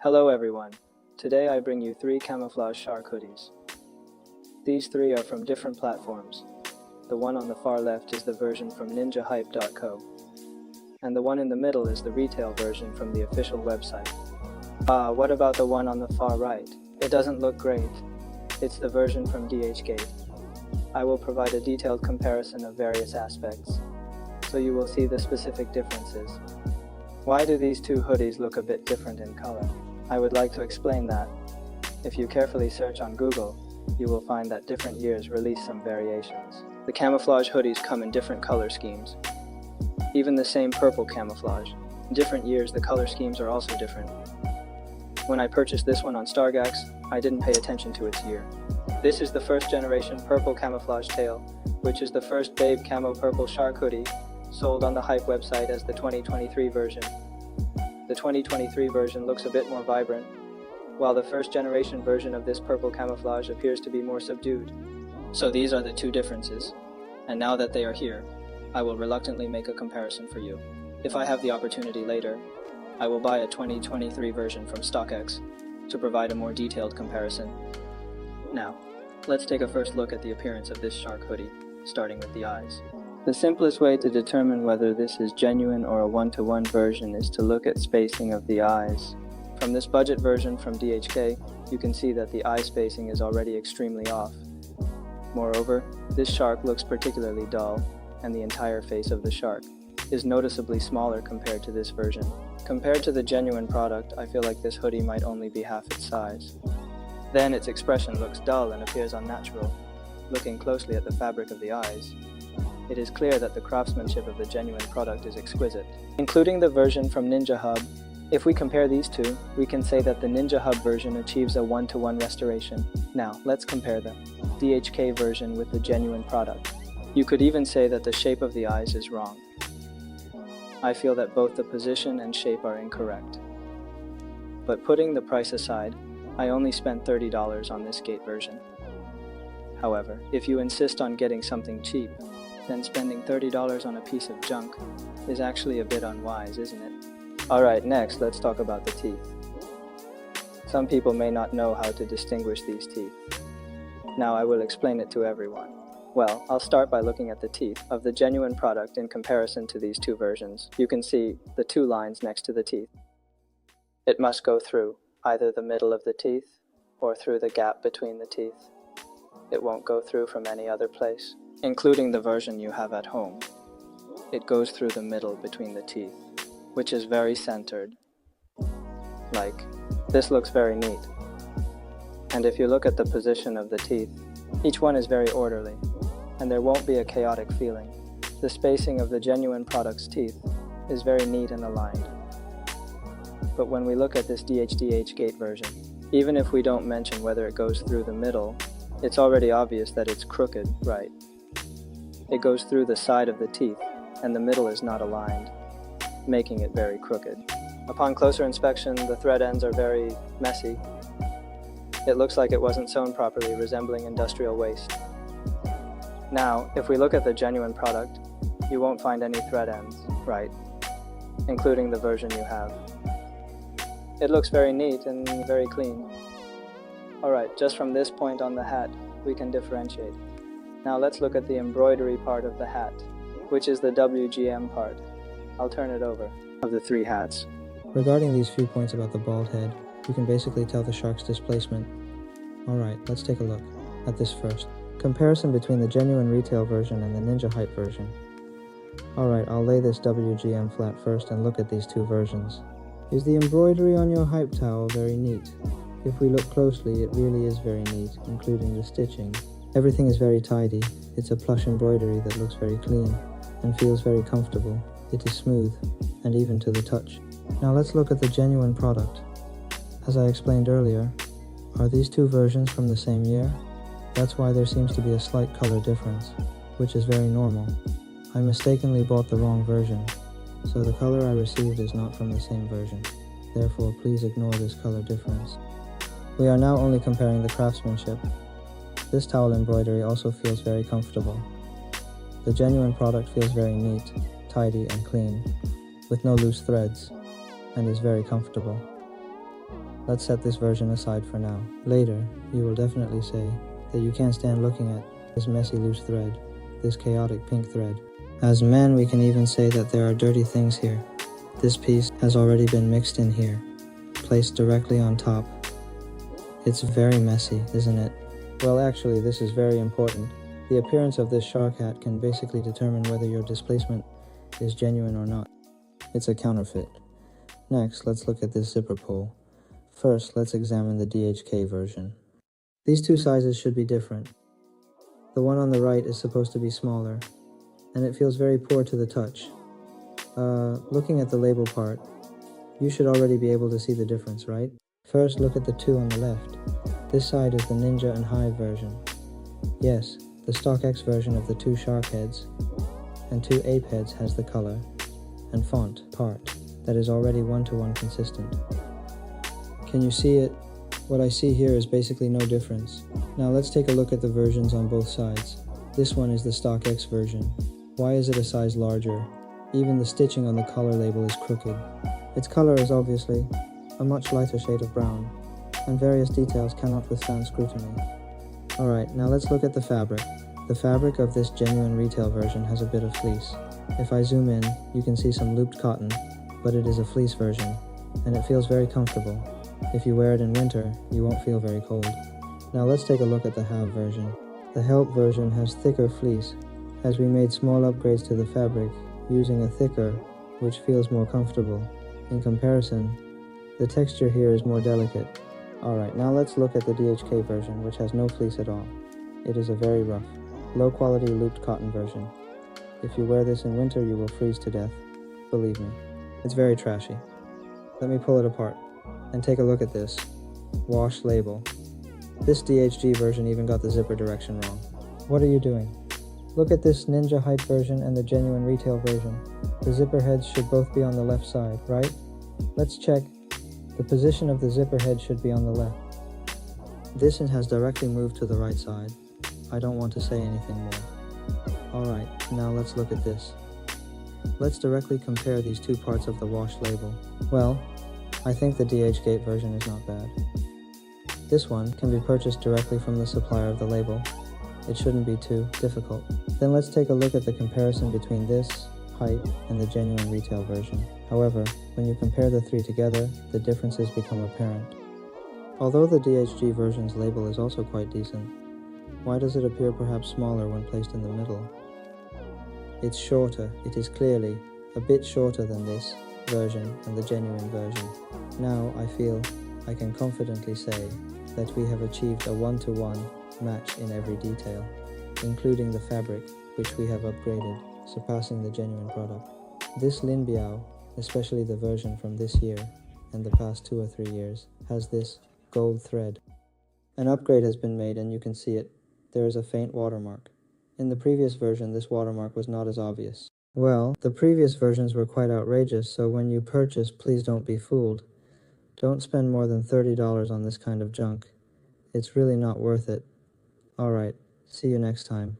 Hello everyone. Today I bring you 3 camouflage shark hoodies. These 3 are from different platforms. The one on the far left is the version from Ninjahype.co, and the one in the middle is the retail version from the official website. What about the one on the far right? It doesn't look great. It's the version from Dhgate. I will provide a detailed comparison of various aspects, so you will see the specific differences. Why do these 2 hoodies look a bit different in color? I would like to explain that. If you carefully search on Google, you will find that different years release some variations. The camouflage hoodies come in different color schemes. Even the same purple camouflage. In different years, the color schemes are also different. When I purchased this one on StockX, I didn't pay attention to its year. This is the first generation purple camouflage tail, which is the first Bape Camo Purple Shark Hoodie, sold on the Hype website as the 2023 version. The 2023 version looks a bit more vibrant, while the first generation version of this purple camouflage appears to be more subdued. So these are the 2 differences, and now that they are here, I will reluctantly make a comparison for you. If I have the opportunity later, I will buy a 2023 version from StockX to provide a more detailed comparison. Now, let's take a first look at the appearance of this shark hoodie, starting with the eyes. The simplest way to determine whether this is genuine or a one-to-one version is to look at spacing of the eyes. From this budget version from DHK, you can see that the eye spacing is already extremely off. Moreover, this shark looks particularly dull, and the entire face of the shark is noticeably smaller compared to this version. Compared to the genuine product, I feel like this hoodie might only be half its size. Then its expression looks dull and appears unnatural. Looking closely at the fabric of the eyes, it is clear that the craftsmanship of the genuine product is exquisite. Including the version from Ninjahype, if we compare these 2, we can say that the Ninjahype version achieves a one-to-one restoration. Now, let's compare the DHK version with the genuine product. You could even say that the shape of the eyes is wrong. I feel that both the position and shape are incorrect. But putting the price aside, I only spent $30 on this Dhgate version. However, if you insist on getting something cheap, then spending $30 on a piece of junk is actually a bit unwise, isn't it? Alright, next let's talk about the teeth. Some people may not know how to distinguish these teeth. Now I will explain it to everyone. Well, I'll start by looking at the teeth of the genuine product in comparison to these 2 versions. You can see the 2 lines next to the teeth. It must go through either the middle of the teeth or through the gap between the teeth. It won't go through from any other place, including the version you have at home. It goes through the middle between the teeth, which is very centered. Like, this looks very neat. And if you look at the position of the teeth, each one is very orderly, and there won't be a chaotic feeling. The spacing of the genuine product's teeth is very neat and aligned. But when we look at this Dhgate version, even if we don't mention whether it goes through the middle, it's already obvious that it's crooked, right? It goes through the side of the teeth, and the middle is not aligned, making it very crooked. Upon closer inspection, the thread ends are very messy. It looks like it wasn't sewn properly, resembling industrial waste. Now, if we look at the genuine product, you won't find any thread ends, right? Including the version you have. It looks very neat and very clean. Alright, just from this point on the hat, we can differentiate. Now let's look at the embroidery part of the hat, which is the WGM part. I'll turn it over. Of the 3 hats. Regarding these few points about the bald head, you can basically tell the shark's displacement. Alright, let's take a look at this first. Comparison between the genuine retail version and the Ninjahype version. Alright, I'll lay this WGM flat first and look at these 2 versions. Is the embroidery on your hype towel very neat? If we look closely, it really is very neat, including the stitching. Everything is very tidy. It's a plush embroidery that looks very clean and feels very comfortable. It is smooth and even to the touch. Now let's look at the genuine product. As I explained earlier, are these 2 versions from the same year? That's why there seems to be a slight color difference, which is very normal. I mistakenly bought the wrong version, so the color I received is not from the same version. Therefore, please ignore this color difference. We are now only comparing the craftsmanship. This towel embroidery also feels very comfortable. The genuine product feels very neat, tidy and clean, with no loose threads, and is very comfortable. let's set this version aside for now. Later, you will definitely say that you can't stand looking at this messy loose thread, this chaotic pink thread. As men, we can even say that there are dirty things here. This piece has already been mixed in here, placed directly on top. It's very messy, isn't it? Well, actually, this is very important. The appearance of this shark hat can basically determine whether your displacement is genuine or not. It's a counterfeit. Next, let's look at this zipper pull. First, let's examine the DHK version. These two sizes should be different. The one on the right is supposed to be smaller, and it feels very poor to the touch. Looking at the label part, you should already be able to see the difference, right? First, look at the two on the left. This side is the Ninja and Hive version. Yes, the StockX version of the two shark heads and two ape heads has the color and font part that is already one-to-one consistent. Can you see it? What I see here is basically no difference. Now let's take a look at the versions on both sides. This one is the StockX version. Why is it a size larger? Even the stitching on the collar label is crooked. Its color is obviously a much lighter shade of brown, and various details cannot withstand scrutiny. Alright, now let's look at the fabric. The fabric of this genuine retail version has a bit of fleece. If I zoom in, you can see some looped cotton, but it is a fleece version, and it feels very comfortable. If you wear it in winter, you won't feel very cold. Now let's take a look at the Have version. The Help version has thicker fleece, as we made small upgrades to the fabric using a thicker, which feels more comfortable. In comparison, the texture here is more delicate. Alright, now let's look at the DHK version, which has no fleece at all. It is a very rough, low-quality looped cotton version. If you wear this in winter, you will freeze to death. Believe me, it's very trashy. Let me pull it apart and take a look at this wash label. This DHG version even got the zipper direction wrong. What are you doing? Look at this Ninjahype version and the genuine retail version. The zipper heads should both be on the left side, right? Let's check. The position of the zipper head should be on the left. This has directly moved to the right side. I don't want to say anything more. Alright, now let's look at this. Let's directly compare these two parts of the wash label. Well, I think the Dhgate version is not bad. This one can be purchased directly from the supplier of the label. It shouldn't be too difficult. Then let's take a look at the comparison between this Hype and the genuine retail version. However, when you compare the three together, the differences become apparent. Although the DHG version's label is also quite decent, why does it appear perhaps smaller when placed in the middle? It's shorter. It is clearly a bit shorter than this version and the genuine version. Now I feel I can confidently say that we have achieved a one-to-one match in every detail, including the fabric, which we have upgraded, surpassing the genuine product. This Lin Biao, especially the version from this year and the past 2 or 3 years, has this gold thread. An upgrade has been made and you can see it. There is a faint watermark. In the previous version, this watermark was not as obvious. Well, the previous versions were quite outrageous, so when you purchase, please don't be fooled. Don't spend more than $30 on this kind of junk. It's really not worth it. Alright, see you next time.